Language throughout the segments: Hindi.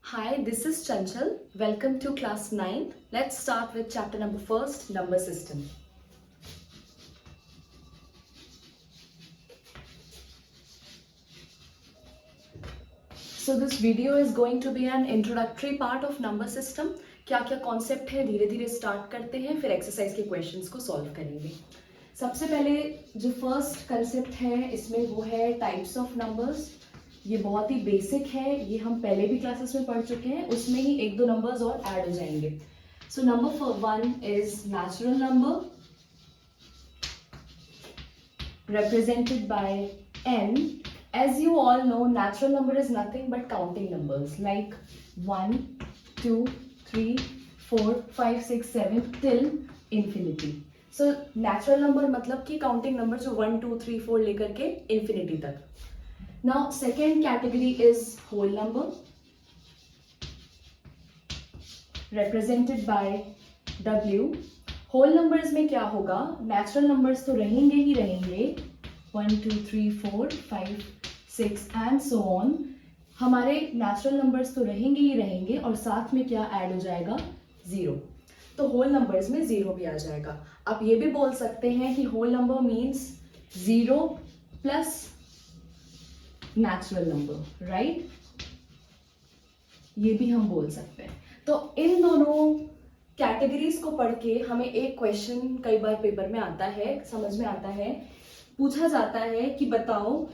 Hi, this is Chanchal. Welcome to class 9th. Let's start with chapter number 1st, number system. So this video is going to be an introductory part of number system. क्या क्या कॉन्सेप्ट है धीरे धीरे स्टार्ट करते हैं, फिर एक्सरसाइज के क्वेश्चंस को सॉल्व करेंगे. सबसे पहले जो फर्स्ट कंसेप्ट है इसमें वो है टाइप्स ऑफ नंबर्स. ये बहुत ही बेसिक है, ये हम पहले भी क्लासेस में पढ़ चुके हैं, उसमें ही एक दो नंबर्स और ऐड हो जाएंगे. So number 1 is natural number represented by n. As you all know, natural number is nothing but counting numbers like 1, 2, 3, 4, 5, 6, 7 till infinity. So natural number मतलब कि counting number जो 1, 2, 3, 4 लेकर के infinity तक. Now second category is whole number represented by W. Whole numbers में क्या होगा, नेचुरल नंबर्स तो रहेंगे ही रहेंगे 1, 2, 3, 4, 5, 6 एंड सो ऑन. हमारे नेचुरल नंबर्स तो रहेंगे ही रहेंगे और साथ में क्या ऐड हो जाएगा, जीरो. तो होल नंबर्स में जीरो भी आ जाएगा. आप ये भी बोल सकते हैं कि whole number means zero plus natural number, right. ये भी हम बोल सकते हैं. तो इन दोनों कैटेगरीज को पढ़ के हमें एक क्वेश्चन कई बार पेपर में आता है, समझ में आता है, पूछा जाता है कि बताओ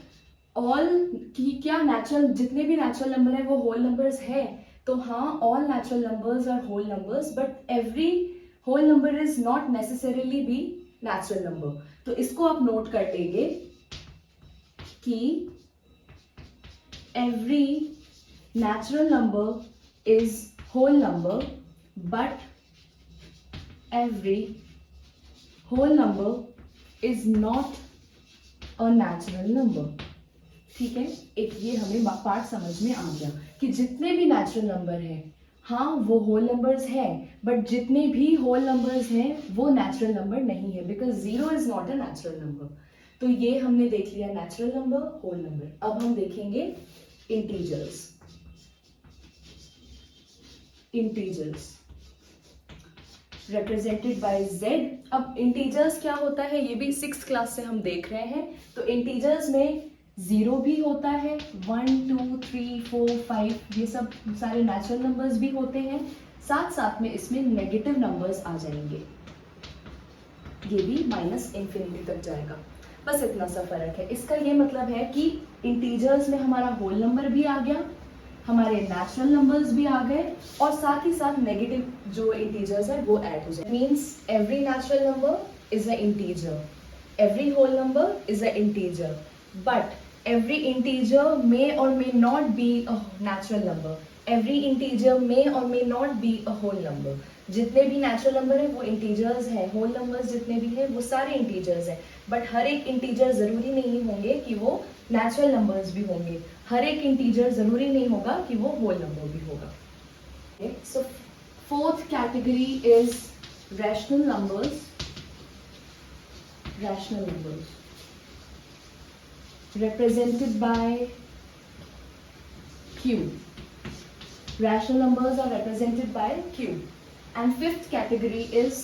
ऑल कि क्या नेचुरल जितने भी नेचुरल नंबर है वो होल नंबर्स है. तो हाँ, all natural numbers are whole numbers but every whole number is not necessarily be natural number. तो इसको आप नोट कर लेंगे कि every natural number is whole number but every whole number is not a natural number. ठीक है, एक ये हमें पार्ट समझ में आ गया कि जितने भी नेचुरल नंबर हैं, हाँ वो होल नंबर्स हैं, बट जितने भी होल नंबर्स हैं वो नेचुरल नंबर नहीं है, because zero is not a natural number. तो ये हमने देख लिया नेचुरल नंबर, होल नंबर. अब हम देखेंगे integers. Integers represented by z. अब इंटीजर्स क्या होता है ये भी 6th क्लास से हम देख रहे हैं. तो इंटीजर्स में जीरो भी होता है, 1, 2, 3, 4, 5 ये सब सारे नेचुरल नंबर्स भी होते हैं. साथ साथ में इसमें नेगेटिव नंबर्स आ जाएंगे, ये भी माइनस इंफिनिटी तक जाएगा. बस इतना सा फर्क है. इसका ये मतलब है कि इंटीजर्स में हमारा होल नंबर भी आ गया, हमारे नेचुरल नंबर्स भी आ गए और साथ ही साथ नेगेटिव जो इंटीजर्स है वो ऐड हो जाए. Means every natural number is a integer, every whole number is a integer, but every integer may or may not be a natural number. Every integer may or may not be a whole number. जितने भी नेचुरल नंबर है वो इंटीजर्स हैं, होल नंबर्स जितने भी हैं वो सारे इंटीजर्स हैं, बट हर एक इंटीजर जरूरी नहीं होंगे कि वो नेचुरल नंबर्स भी होंगे. हर एक इंटीजर जरूरी नहीं होगा कि वो होल नंबर भी होगा. So fourth category is rational numbers. Rational numbers represented by q. Rational numbers are represented by q. And fifth category is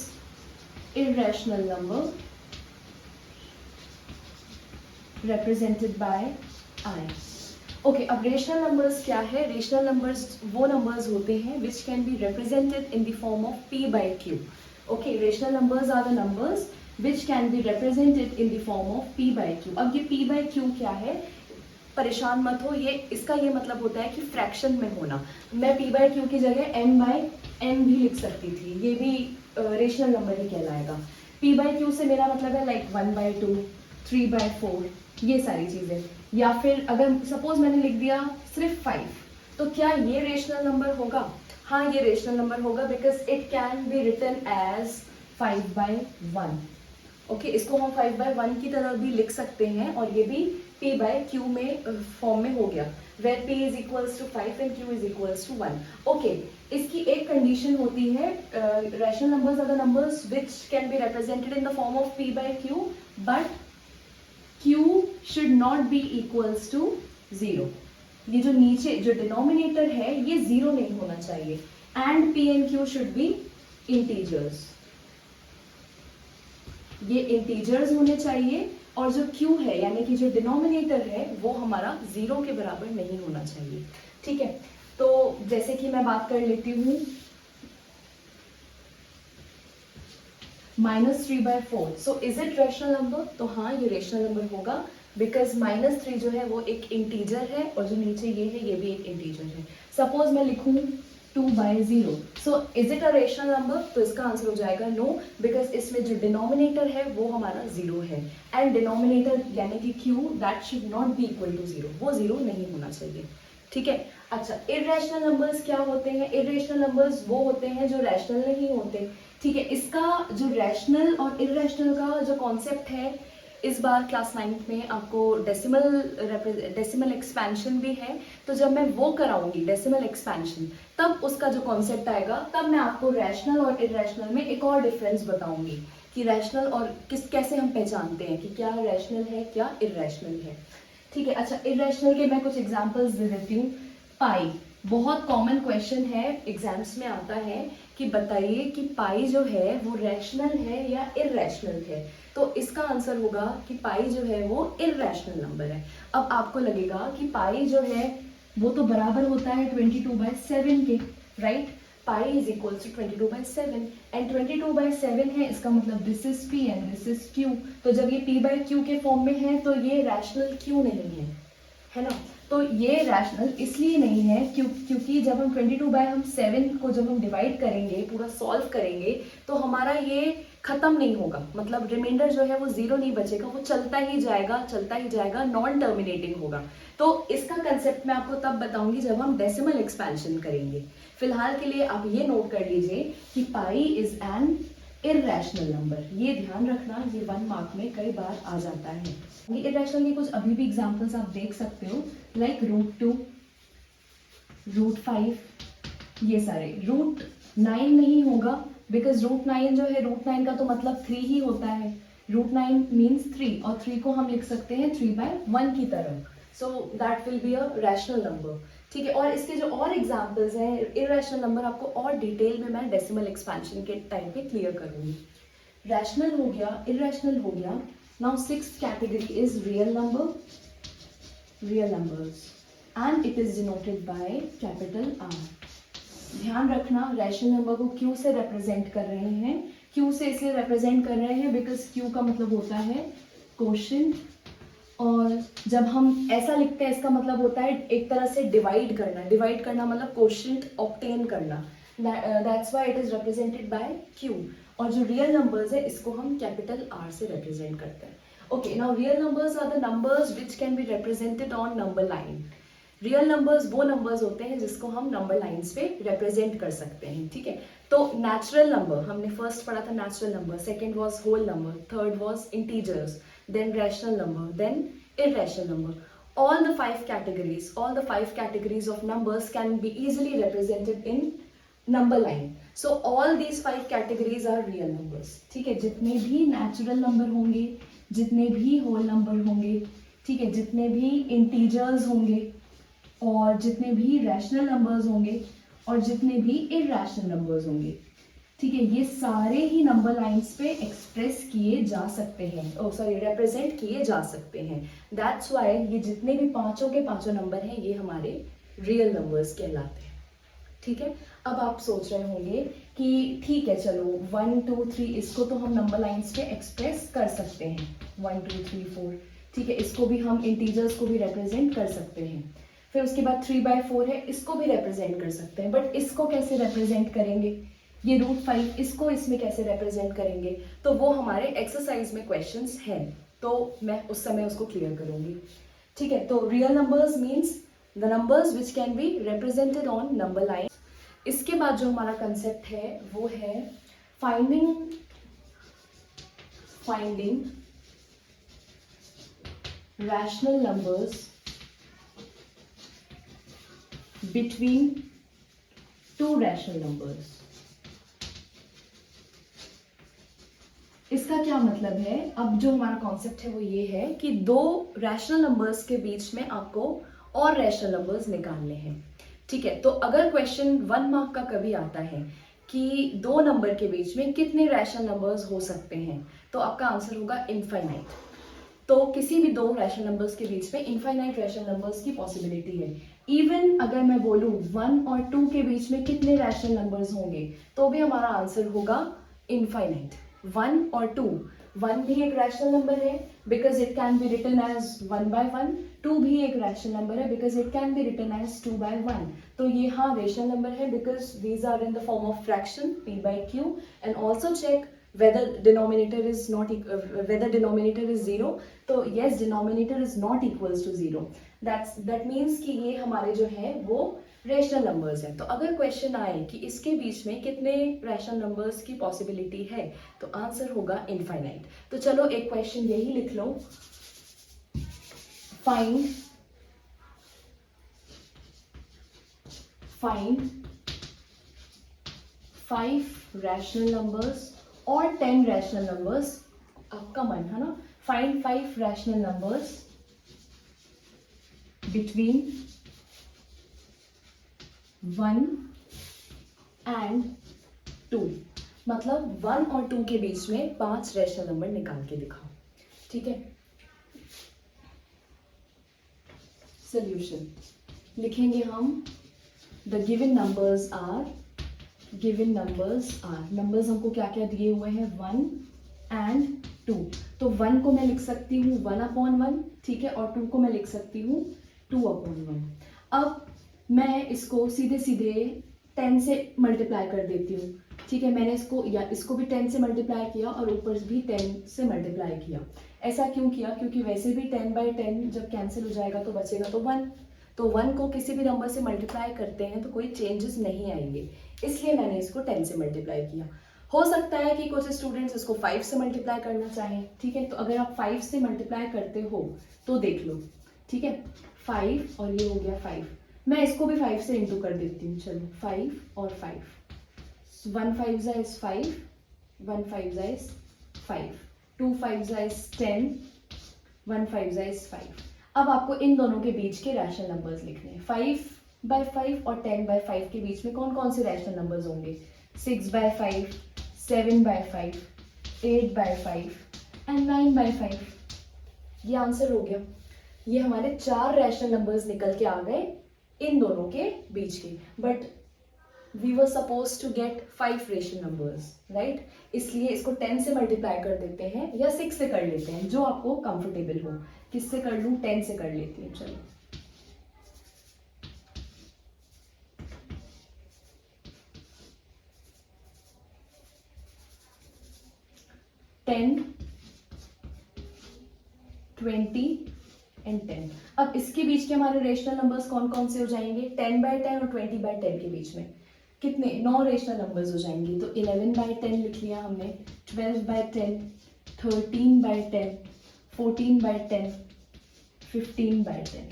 irrational number represented by I. Okay, अब रेशनल नंबर्स क्या है? रेशनल नंबर्स वो नंबर्स होते हैं which can be represented in the form of p by q. Okay, rational numbers are the numbers which can be represented in the form of p by q. अब ये p by q क्या है? परेशान मत हो, ये इसका ये मतलब होता है कि फ्रैक्शन में होना. मैं p by q की जगह m by n भी लिख सकती थी, ये भी रेशनल नंबर ही कहलाएगा. p by q से मेरा मतलब है लाइक 1 by 2, 3 by 4 ये सारी चीजें. या फिर अगर सपोज मैंने लिख दिया सिर्फ 5, तो क्या ये रेशनल नंबर होगा? हाँ, ये रेशनल नंबर होगा because it can be written as 5 by 1. Okay, इसको हम 5 by 1 की तरह भी लिख सकते हैं और ये भी p by q में फॉर्म में हो गया, where p is equals to 5 and q is equals to 1. Okay, इसकी एक कंडीशन होती है, rational numbers are the numbers which can be represented in the form of p by q, but q should not be equals to 0. ये जो नीचे जो डिनोमिनेटर है ये 0 नहीं होना चाहिए, and P and Q should be integers, ये इंटीजर्स होने चाहिए, और जो क्यू है यानी कि जो डिनोमिनेटर है वो हमारा 0 के बराबर नहीं होना चाहिए। ठीक है, तो जैसे कि मैं बात कर लेती हूँ -3/4, so is it rational number? तो हाँ, ये रैशनल नंबर होगा, बिकॉज -3 जो है वो एक इंटीजर है, और जो नीचे ये है ये भी एक इंटीजर है। सपोज मैं लिखूं 2/0, so is it a rational number? तो इसका आंसर हो जाएगा नो, बिकॉज इसमें जो डिनोमिनेटर है वो हमारा 0 है, एंड डिनोमिनेटर यानी कि q that should not be equal to 0, वो 0 नहीं होना चाहिए। ठीक है, अच्छा, इर्रेशनल नंबर्स क्या होते हैं? इर्रेशनल नंबर्स वो होते हैं जो रैशनल नहीं होते। ठीक है, इसका जो रैशनल और इर्रेशनल का जो कॉन्सेप्ट है, इस बार क्लास 9th में आपको डेसिमल एक्सपेंशन भी है, तो जब मैं वो कराऊंगी डेसिमल एक्सपेंशन, तब उसका जो कॉन्सेप्ट आएगा, तब मैं आपको रैशनल और इर्रेशनल में एक और डिफरेंस बताऊंगी कि रैशनल और कैसे हम पहचानते हैं कि क्या रैशनल है क्या इर्रेशनल है। ठीक है, अच्छा, इर्रेशनल के मैं कुछ एग्जांपल्स दे देती हूँ। पाई, बहुत कॉमन क्वेश्चन है, एग्जाम्स में आता है कि बताइए कि पाई जो है वो रैशनल है या इर्रेशनल है। तो इसका आंसर होगा कि पाई जो है वो इर्रेशनल नंबर है। अब आपको लगेगा कि पाई जो है वो तो बराबर होता है 22/7 के, right? Pi is equal to 22/7, and 22/7 है, इसका मतलब this is p and this is q. तो जब ये p/q के फॉर्म में है तो ये रैशनल क्यों नहीं है ना? तो ये रैशनल इसलिए नहीं है क्योंकि जब हम 22/7 को जब हम डिवाइड करेंगे, पूरा सॉल्व करेंगे, तो हमारा ये खत्म नहीं होगा, मतलब रिमाइंडर जो है वो 0 नहीं बचेगा, वो चलता ही जाएगा, नॉन टर्मिनेटिंग होगा। तो इसका कंसेप्ट मैं आपको तब बताऊंगी जब हम डेसिमल एक्सपेंशन करेंगे। फिलहाल के लिए आप ये नोट कर लीजिए कि pi is an irrational number, ये ध्यान रखना, ये 1 मार्क में कई बार आ जाता है। ये इर्रेशनल के कुछ अभी भी एग्जांपल्स आप देख सकते हो, लाइक √2, √5, ये सारे। √9 नहीं होगा, बिकॉज √9 जो है, √9 का तो मतलब 3 ही होता है, √9 मीन्स 3, और 3 को हम लिख सकते हैं 3/1 की तरह, so that will be a rational number. ठीक है, और इसके जो और एग्जांपल्स हैं इर्रेशनल नंबर, आपको और डिटेल में मैं डेसिमल एक्सपेंशन के टाइम पे क्लियर करूंगी। रैशनल हो गया, इर्रेशनल हो गया। Now 6th category is real numbers, and it is denoted by capital R। ध्यान रखना, रैशनल नंबर को Q से रिप्रेजेंट कर रहे हैं। Q से इसलिए रिप्रेजेंट कर रहे हैं बिकॉज Q का मतलब होता है क्वोशिएंट, और जब हम ऐसा लिखते हैं इसका मतलब होता है एक तरह से डिवाइड करना मतलब क्वोशिएंट ऑब्टेन करना, that's why it is represented by Q। और जो रियल नंबर्स है इसको हम कैपिटल R से रिप्रेजेंट करते हैं। Okay, now real numbers are the numbers which can be represented on number line. Real numbers वो नंबर्स होते हैं जिसको हम नंबर लाइंस पे रिप्रेजेंट कर सकते हैं। ठीक है, तो नेचुरल नंबर हमने फर्स्ट पढ़ा था, natural number, second was whole number, third was integers, then rational number, then irrational number. All the five categories of numbers can be easily represented in number line. So all these 5 categories are real numbers. ठीक है, जितने भी natural number होंगे, जितने भी whole number होंगे, ठीक है, जितने भी integers होंगे, और जितने भी rational numbers होंगे, और जितने भी irrational numbers होंगे, ठीक है, ये सारे ही नंबर लाइंस पे एक्सप्रेस किए जा सकते हैं, रिप्रेजेंट किए जा सकते हैं। दैट्स व्हाई ये जितने भी पांचों के पांचों नंबर हैं ये हमारे रियल नंबर्स कहलाते हैं। ठीक है, अब आप सोच रहे होंगे कि ठीक है, चलो 1 2 3 इसको तो हम नंबर लाइंस पे एक्सप्रेस कर सकते हैं, 1 2 3 4, ठीक है, इसको भी हम इंटीजर्स को भी रिप्रेजेंट कर सकते हैं। फिर उसके बाद 3/4 है, इसको भी रिप्रेजेंट कर सकते हैं, बट इसको कैसे रिप्रेजेंट करेंगे? ये √5, इसको इसमें कैसे रिप्रेजेंट करेंगे? तो वो हमारे एक्सरसाइज में क्वेश्चंस हैं, तो मैं उस समय उसको क्लियर करूंगी। ठीक है, तो real numbers means the numbers which can be represented on number line. इसके बाद जो हमारा कंसेप्ट है वो है finding rational numbers between 2 rational numbers. इसका क्या मतलब है? अब जो हमारा कॉन्सेप्ट है वो ये है कि 2 रैशनल नंबर्स के बीच में आपको और रैशनल नंबर्स निकालने हैं। ठीक है, तो अगर क्वेश्चन 1 मार्क का कभी आता है कि दो नंबर के बीच में कितने रैशनल नंबर्स हो सकते हैं, तो आपका आंसर होगा इनफाइनाइट। तो किसी भी दो रैशनल नंबर्स के बीच में इनफाइनाइट रैशनल नंबर्स की पॉसिबिलिटी है। इवन अगर मैं बोलूं 1 और 2 के बीच में कितने रैशनल नंबर्स होंगे, तो भी हमारा आंसर होगा इनफाइनाइट। 1 और 2, 1 भी एक रैशनल नंबर है because it can be written as 1/1, 2 भी एक रैशनल नंबर है because it can be written as 2/1। तो ये हाँ रैशनल नंबर है because these are in the form of fraction p/q। And also check whether denominator is not whether denominator is 0, तो yes denominator is not equals to 0, that means कि ये हमारे जो है वो रेशनल नंबर्स हैं। तो अगर क्वेश्चन आए कि इसके बीच में कितने रैशनल नंबर्स की पॉसिबिलिटी है, तो आंसर होगा इनफाइनाइट। तो चलो एक क्वेश्चन यही लिख लो, फाइंड 5 रैशनल नंबर्स और 10 रैशनल नंबर्स। आपका मन है ना, find 5 rational numbers between 1 and 2। मतलब 1 और 2 के बीच में 5 रैशनल नंबर निकाल के दिखाओ। ठीक है, सोल्यूशन लिखेंगे हम, the given numbers are, numbers हमको क्या क्या दिए हुए हैं 1 and 2। तो 1 को मैं लिख सकती हूँ 1/1, ठीक है, और 2 को मैं लिख सकती हूँ 2/1। अब मैं इसको सीधे सीधे 10 से मल्टीप्लाई कर देती हूँ। ठीक है, मैंने इसको भी 10 से मल्टीप्लाई किया और ऊपर भी 10 से मल्टीप्लाई किया। ऐसा क्यों किया? क्योंकि वैसे भी 10/10 जब कैंसिल हो जाएगा तो बचेगा तो 1। तो 1 को किसी भी नंबर से मल्टीप्लाई करते हैं तो कोई चेंजेस नहीं आएंगे, इसलिए मैंने इसको 10 से मल्टीप्लाई किया। हो सकता है कि कुछ स्टूडेंट्स इसको 5 से मल्टीप्लाई करना चाहें। ठीक है, तो अगर आप 5 से मल्टीप्लाई करते हो तो देख लो। ठीक है, 5 और ये हो गया 5, मैं इसको भी 5 से इंटू कर देती हूँ। चलो 5 और 5, 1 5 इज 5, 1 5 इज 5, 2 5 इज 10, 1 5 इज 5। अब आपको इन दोनों के बीच के रैशनल नंबर्स लिखने हैं। 5/5 और 10/5 के बीच में कौन कौन से रैशनल नंबर्स होंगे? 6/5, 7/5, 8/5 एंड 9/5। ये आंसर हो गया। ये हमारे 4 रैशनल नंबर्स निकल के आ गए इन दोनों के बीच के। But we were suppose to get 5 rational numbers, right? इसलिए इसको 10 से मल्टीप्लाई कर देते हैं या 6 से कर लेते हैं, जो आपको कंफर्टेबल हो। किससे कर लूं? 10 से कर लेती हूँ। चलो 10, 20 एंड 10। अब इसके बीच के हमारे रेशनल नंबर्स कौन कौन से हो जाएंगे? 10/10 और 20/10 के बीच में कितने? 9 रेशनल नंबर्स हो जाएंगे। तो 11/10 लिख लिया हमने, 12/10, 13/10, 14/10, 15/10।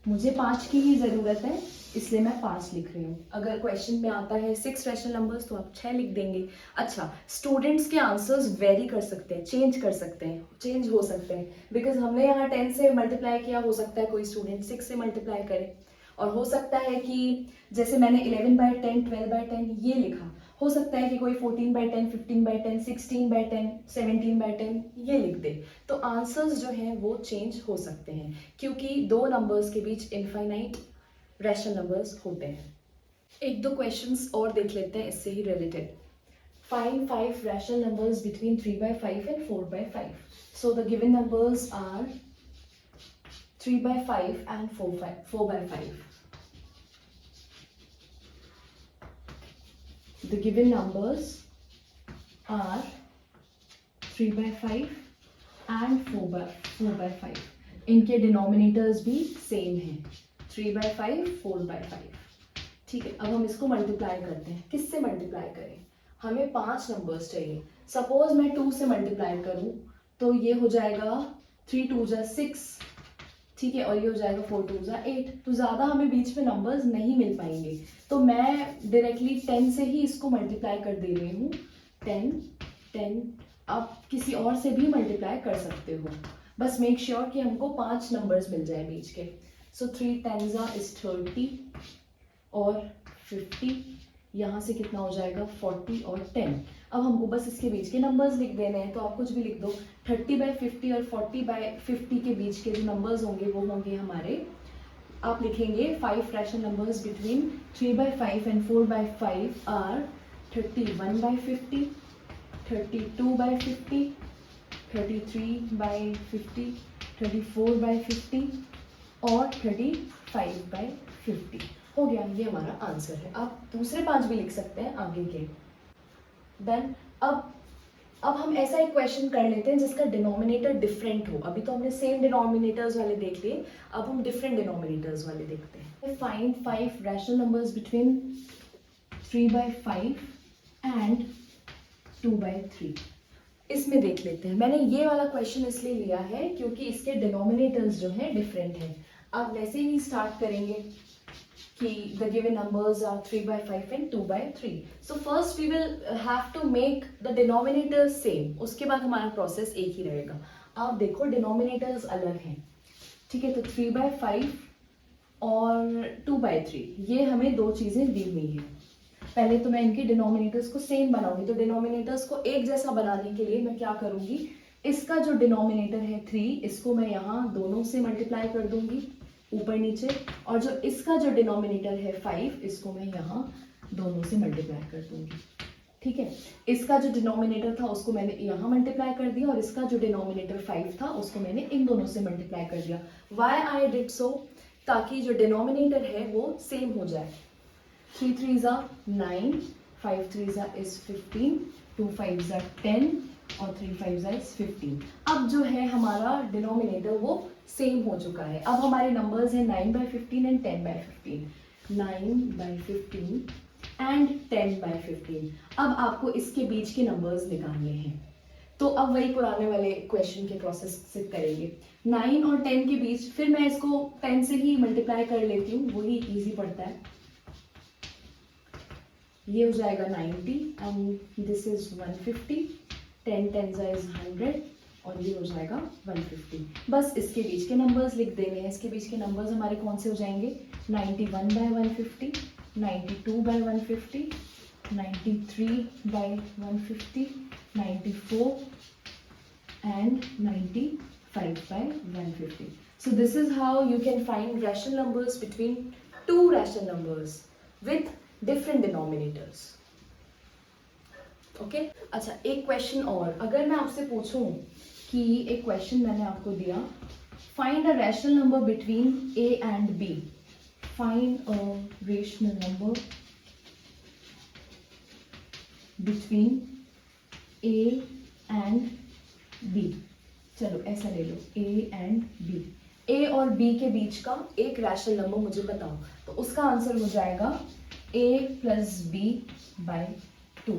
मुझे 5 की ही ज़रूरत है, इसलिए मैं 5 लिख रही हूँ। अगर क्वेश्चन में आता है 6 रैशनल नंबर्स तो आप 6 लिख देंगे। अच्छा, स्टूडेंट्स के आंसर्स वेरी कर सकते हैं, चेंज कर सकते हैं, चेंज हो सकते हैं, बिकॉज हमने यहाँ 10 से मल्टीप्लाई किया, हो सकता है कोई स्टूडेंट 6 से मल्टीप्लाई करे, और हो सकता है कि जैसे मैंने 11/10, 12/10 ये लिखा, हो सकता है कि कोई 14/10, 15/10, 16/10, 17/10 ये लिख दे। तो आंसर्स जो हैं वो चेंज हो सकते हैं, क्योंकि दो नंबर्स के बीच इनफाइनाइट रैशनल नंबर्स होते हैं। एक दो क्वेश्चंस और देख लेते हैं इससे ही related. Find 5 rational numbers between 3/5 and 4/5। So the given numbers are 3/5 and 4/5. The given numbers are 3/5 and 4/5. इनके डिनोमिनेटर्स भी सेम हैं, 3/5, 4/5। ठीक है, अब हम इसको मल्टीप्लाई करते हैं। किससे मल्टीप्लाई करें? हमें 5 नंबर्स चाहिए। सपोज मैं 2 से मल्टीप्लाई करूं तो ये हो जाएगा 3 2 जा 6, ठीक है, और ये हो जाएगा 4 2 जा 8। तो ज़्यादा हमें बीच में नंबर्स नहीं मिल पाएंगे, तो मैं डायरेक्टली 10 से ही इसको मल्टीप्लाई कर दे रही हूँ। 10 10, आप किसी और से भी मल्टीप्लाई कर सकते हो, बस मेक श्योर कि हमको 5 नंबर्स मिल जाए बीच के। सो 3 टेंजा इज 30 और 50, यहाँ से कितना हो जाएगा 40 और 10। अब हमको बस इसके बीच के नंबर्स लिख देने हैं, तो आप कुछ भी लिख दो। 30/50 और 40/50 के बीच के जो नंबर्स होंगे वो होंगे हमारे, आप लिखेंगे 5 rational numbers between 3/5 and 4/5 are 31/50, 32/50, 33/50, 34/50 और 35/50। हो गया, ये हमारा आंसर है। आप दूसरे 5 भी लिख सकते हैं आगे के। देन अब हम ऐसा एक क्वेश्चन कर लेते हैं जिसका डिनोमिनेटर डिफरेंट हो। अभी तो हमने सेम डिनोमिनेटर्स वाले देख लिए, अब हम डिफरेंट डिनोमिनेटर्स वाले देखते हैं। Find 5 rational numbers between 3/5 and 2/3। इसमें देख लेते हैं। मैंने ये वाला क्वेश्चन इसलिए लिया है क्योंकि इसके डिनोमिनेटर्स जो हैं डिफरेंट हैं। आप वैसे ही स्टार्ट करेंगे कि the given numbers are 3/5 and 2/3. So first we will have to make the denominators same. उसके बाद हमारा प्रोसेस एक ही रहेगा। आप देखो डिनोमिनेटर्स अलग हैं, ठीक है। तो 3/5 और 2/3 ये हमें दो चीज़ें दी हुई हैं। पहले तो मैं इनके डिनोमिनेटर्स को सेम बनाऊंगी। तो डिनोमिनेटर्स को एक जैसा बनाने के लिए मैं क्या करूंगी, इसका जो डिनोमिनेटर है 3, इसको मैं यहाँ दोनों से मल्टीप्लाई कर दूंगी ऊपर नीचे, और जो इसका जो डिनोमिनेटर है 5, इसको मैं यहाँ दोनों से मल्टीप्लाई कर दूंगी, ठीक है। इसका जो डिनोमिनेटर था उसको मैंने यहाँ मल्टीप्लाई कर दिया, और इसका जो डिनोमिनेटर 5 था उसको मैंने इन दोनों से मल्टीप्लाई कर दिया। वाई आई डिड सो, ताकि जो डिनोमिनेटर है वो सेम हो जाए। 3 3s are 9, 5 3s are is 15, 2 5s are 10 और 3 5s are is 15। अब जो है हमारा डिनोमिनेटर वो सेम हो चुका है। अब हमारे नंबर्स हैं 9/15 एंड 10/15, 9/15 एंड 10/15। अब आपको इसके बीच के नंबर्स निकालने हैं। तो अब वही पुराने वाले क्वेश्चन के प्रोसेस से करेंगे। 9 और 10 के बीच, फिर मैं इसको 10 से ही मल्टीप्लाई कर लेती हूँ, वही इजी पड़ता है। ये हो जाएगा 90 एंड दिस इज 150, 10 10 इज 100 और ये हो जाएगा 150। बस इसके बीच के नंबर्स लिख देने हैं। इसके बीच के नंबर्स हमारे कौन से हो जाएंगे, 91/150, 92/150, 93/150, 94 and 95/150. So this is how you can find rational numbers between two rational numbers with different denominators. Okay अच्छा, एक क्वेश्चन और। अगर मैं आपसे पूछूं कि एक क्वेश्चन मैंने आपको दिया, find a rational number between A and B. Find a rational number between A and B. चलो ऐसा ले लो, ए एंड बी। ए और बी के बीच का एक रैशनल नंबर मुझे बताओ। तो उसका आंसर हो जाएगा a plus b by 2.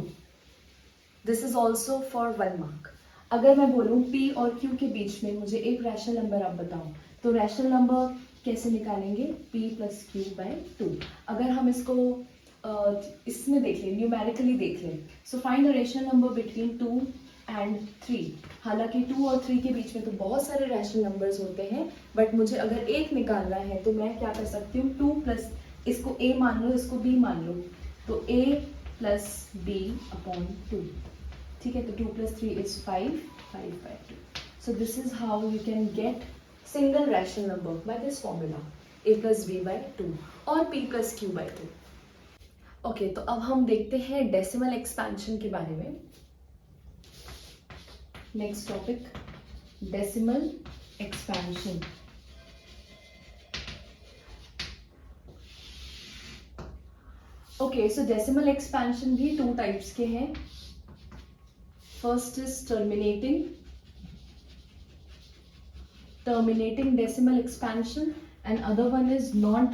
This is also for 1 mark. अगर मैं बोलूँ p और q के बीच में मुझे एक रैशनल नंबर आप बताओ, तो रैशनल नंबर कैसे निकालेंगे, p plus q by 2। अगर हम इसको इसमें देख लें, न्यूमेरिकली देख लें, so find a rational number between 2 and 3। हालांकि 2 और 3 के बीच में तो बहुत सारे रैशनल नंबर्स होते हैं, बट मुझे अगर एक निकालना है तो मैं क्या कर सकती हूँ, 2 प्लस, इसको a मान लो, इसको b मान लो, तो a प्लस b अपॉन 2, ठीक है। तो 2 + 3 is 5, 5/2। So this is how you can get single rational number by this formula, a plus b by 2 और p plus q by 2। Okay, तो अब हम देखते हैं डेसिमल एक्सपेंशन के बारे में। Next topic, decimal expansion. Okay, सो डेसिमल एक्सपेंशन भी 2 टाइप्स के हैं। First is terminating decimal expansion and other one is non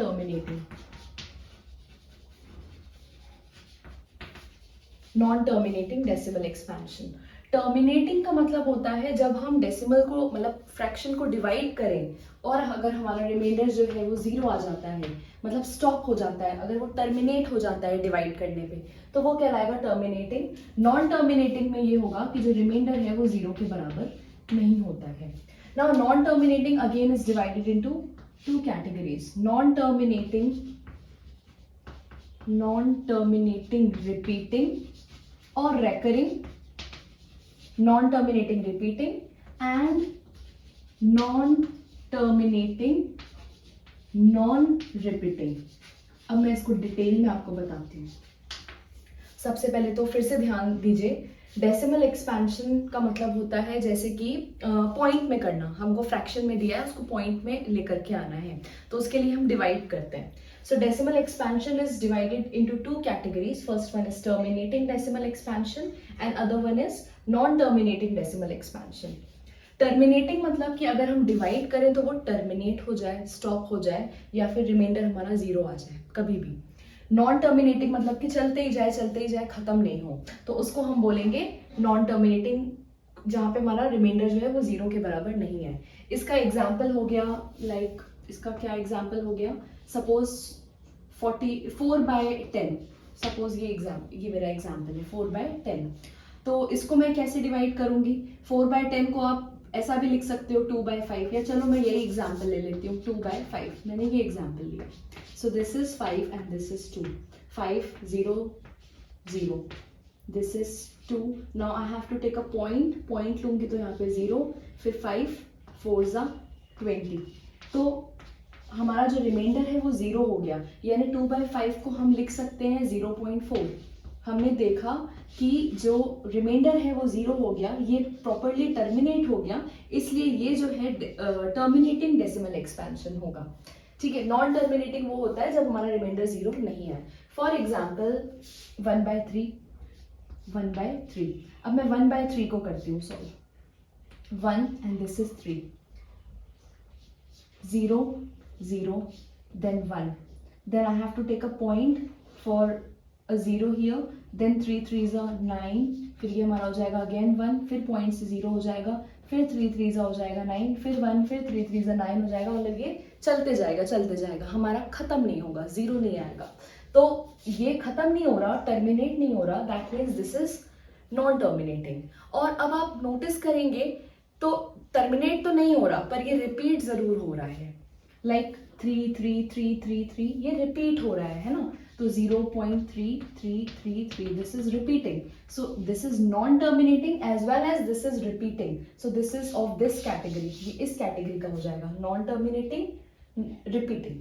terminating decimal expansion. Terminating का मतलब होता है जब हम डेसिमल को, मतलब फ्रैक्शन को डिवाइड करें और अगर हमारा रिमाइंडर जो है वो 0 आ जाता है, मतलब स्टॉप हो जाता है, अगर वो टर्मिनेट हो जाता है डिवाइड करने पे, तो वो कहलाएगा टर्मिनेटिंग। नॉन टर्मिनेटिंग में ये होगा कि जो रिमाइंडर है वो 0 के बराबर नहीं होता है। Now non terminating again is divided into two categories: non-terminating repeating or recurring, non-terminating repeating and non-terminating non-repeating। अब मैं इसको डिटेल में आपको बताती हूँ। सबसे पहले तो फिर से ध्यान दीजिए, डेसिमल एक्सपेंशन का मतलब होता है जैसे कि पॉइंट में करना, हमको फ्रैक्शन में दिया है उसको पॉइंट में लेकर के आना है, तो उसके लिए हम डिवाइड करते हैं। सो decimal expansion is divided into two categories. First one is terminating decimal expansion and other one is non terminating decimal expansion. Terminating मतलब कि अगर हम डिवाइड करें तो वो टर्मिनेट हो जाए, स्टॉप हो जाए, या फिर रिमाइंडर हमारा जीरो आ जाए कभी भी। नॉन टर्मिनेटिंग मतलब कि चलते ही जाए, खत्म नहीं हो, तो उसको हम बोलेंगे नॉन टर्मिनेटिंग, जहाँ पे हमारा रिमाइंडर जो है वो जीरो के बराबर नहीं है। इसका एग्जाम्पल हो गया, लाइक इसका क्या एग्जाम्पल हो गया, सपोज 4/10, सपोज ये मेरा एग्जाम्पल है 4/10। तो इसको मैं कैसे डिवाइड करूंगी? 4/10 को आप ऐसा भी लिख सकते हो 2/5, या चलो मैं यही एग्जाम्पल ले लेती हूँ 2/5। मैंने ये एग्जाम्पल लिया। So this is 5 and this is 2। 5 0 0, this is 2। Now I have to take a point लूंगी तो यहाँ पे 0, फिर 5 4 20। तो हमारा जो रिमाइंडर है वो 0 हो गया, यानी 2/5 को हम लिख सकते हैं 0.4। हमने देखा कि जो रिमाइंडर है वो 0 हो गया, ये प्रॉपरली टर्मिनेट हो गया, इसलिए ये जो है टर्मिनेटिंग डेसिमल एक्सपेंशन होगा। ठीक है, नॉन टर्मिनेटिंग वो होता है जब हमारा रिमाइंडर 0 नहीं है। For example 1/3। अब मैं 1/3 को करती हूँ solve. 1 and this is 3, 0 0 then 1, then I have to take a point for a 0 here, then 3 3s are 9, फिर ये हमारा हो जाएगा अगेन 1, फिर पॉइंट से 0 हो जाएगा, फिर 3 3s हो जाएगा 9, फिर 1, फिर 3 3s 9 हो जाएगा, मतलब ये चलते जाएगा, हमारा खत्म नहीं होगा, 0 नहीं आएगा। तो ये खत्म नहीं हो रहा, टर्मिनेट नहीं हो रहा, that means this is non terminating. और अब आप नोटिस करेंगे तो टर्मिनेट तो नहीं हो रहा, पर ये रिपीट जरूर हो रहा है, लाइक 3 3 3 3 3, ये रिपीट हो रहा है ना। तो 0.3333, this is repeating. So this is non terminating as well as this is repeating. So this is of this category, ये इस कैटेगरी का हो जाएगा, नॉन टर्मिनेटिंग रिपीटिंग।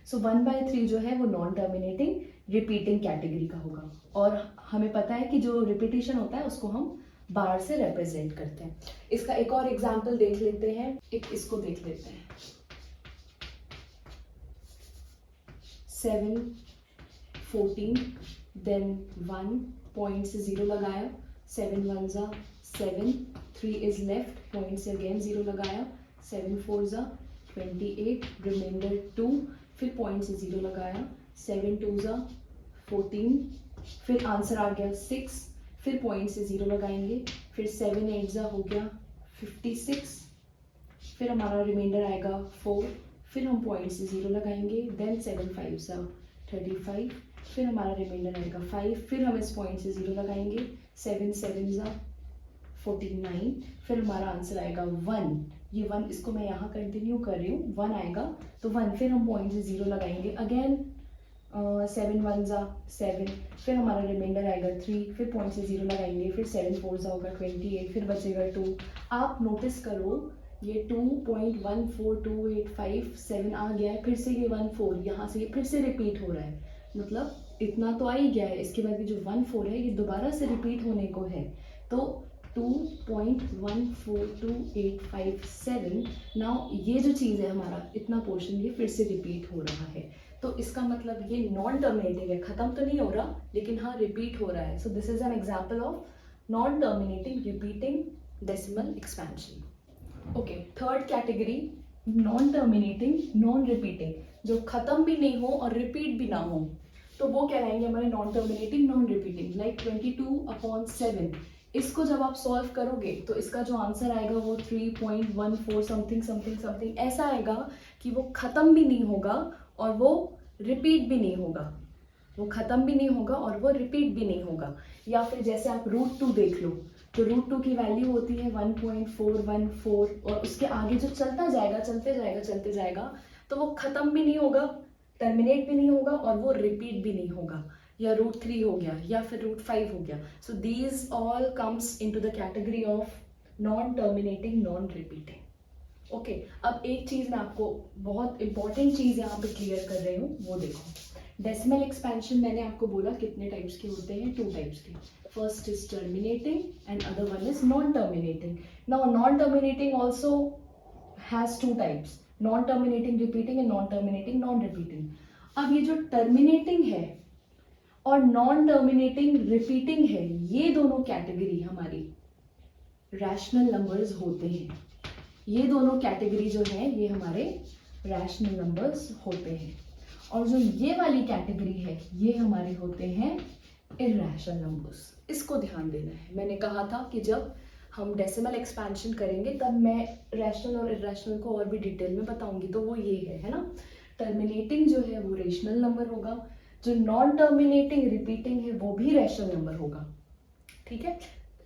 सो 1/3 जो है वो नॉन टर्मिनेटिंग रिपीटिंग कैटेगरी का होगा। और हमें पता है कि जो रिपीटिशन होता है उसको हम बार से रिप्रेजेंट करते हैं। इसका एक और एग्जाम्पल देख लेते हैं, इसको देख लेते हैं। 7 14, देन 1 पॉइंट से 0 लगाया, 7 1s are 7, 3 is left, point से अगेन 0 लगाया, 7 4s are 28, रिमाइंडर 2, फिर पॉइंट से 0 लगाया, 7 2s are 14, फिर आंसर आ गया 6, फिर पॉइंट से 0 लगाएंगे, फिर 7 8s हो गया 56, फिर हमारा रिमाइंडर आएगा 4, फिर हम पॉइंट से 0 लगाएंगे, देन 7 5s 35, फिर हमारा रिमाइंडर आएगा 5, फिर हम इस पॉइंट से 0 लगाएंगे, 7 7s 49, फिर हमारा आंसर आएगा 1। ये 1, इसको मैं यहाँ कंटिन्यू कर रही हूँ, 1 आएगा तो 1, फिर हम पॉइंट से 0 लगाएंगे, अगेन 7 1s 7, फिर हमारा रिमाइंडर आएगा 3, फिर पॉइंट से 0 लगाएंगे, फिर 7 4s होगा 28, फिर बचेगा 2। आप नोटिस करो ये 2.14285 आ गया है, फिर से ये 1 4, यहाँ से ये फिर से रिपीट हो रहा है, मतलब इतना तो आ ही गया है, इसके बाद भी जो 1 4 है ये दोबारा से रिपीट होने को है। तो 2.14285 नाउ ये जो चीज़ है हमारा इतना पोर्शन ये फिर से रिपीट हो रहा है, तो इसका मतलब ये नॉन टर्मिनेटिंग है, खत्म तो नहीं हो रहा लेकिन हाँ रिपीट हो रहा है। सो this is an example of non terminating repeating decimal expansion. Okay, third category non terminating non repeating, जो खत्म भी नहीं हो और रिपीट भी ना हो, तो वो कहलाएंगे हमारे non terminating non repeating. Like 22/7, इसको जब आप सॉल्व करोगे तो इसका जो आंसर आएगा वो 3.14 समथिंग ऐसा आएगा कि वो खत्म भी नहीं होगा और वो रिपीट भी नहीं होगा, वो खत्म भी नहीं होगा और वो रिपीट भी नहीं होगा। या फिर जैसे आप √2 देख लो, तो √2 की वैल्यू होती है 1.414 और उसके आगे जो चलता जाएगा चलते जाएगा तो वो ख़त्म भी नहीं होगा, टर्मिनेट भी नहीं होगा और वो रिपीट भी नहीं होगा, या √3 हो गया या फिर √5 हो गया. So these all comes into the category of non terminating non repeating. Okay, अब एक चीज़ मैं आपको बहुत इंपॉर्टेंट चीज़ यहाँ पे क्लियर कर रही हूँ, वो देखो. डेसिमल एक्सपेंशन मैंने आपको बोला कितने टाइप्स के होते हैं, 2 टाइप्स के. First is terminating and other one is non terminating. Now non terminating also has 2 types, non terminating repeating and non terminating non repeating. अब ये जो टर्मिनेटिंग है और नॉन टर्मिनेटिंग रिपीटिंग है, ये दोनों कैटेगरी हमारी रैशनल नंबर्स होते हैं. ये दोनों कैटेगरी जो है ये हमारे रैशनल नंबर्स होते हैं. और जो ये वाली कैटेगरी है ये हमारे होते हैं इरैशनल नंबर्स. इसको ध्यान देना है. मैंने कहा था कि जब हम डेसिमल एक्सपेंशन करेंगे तब मैं रैशनल और इरैशनल को और भी डिटेल में बताऊंगी. तो वो ये है ना, टर्मिनेटिंग जो है वो रेशनल नंबर होगा, जो नॉन टर्मिनेटिंग रिपीटिंग है वो भी रैशनल नंबर होगा. ठीक है,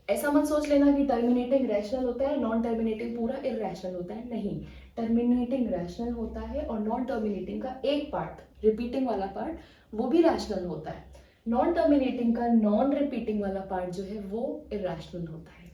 ऐसा मत सोच लेना कि टर्मिनेटिंग रैशनल होता है, नॉन टर्मिनेटिंग पूरा इरैशनल होता है. नहीं, टर्मिनेटिंग रैशनल होता है और नॉन टर्मिनेटिंग का एक पार्ट, रिपीटिंग वाला पार्ट, वो भी रैशनल होता है. नॉन टर्मिनेटिंग का नॉन रिपीटिंग वाला पार्ट जो है वो इरैशनल होता है.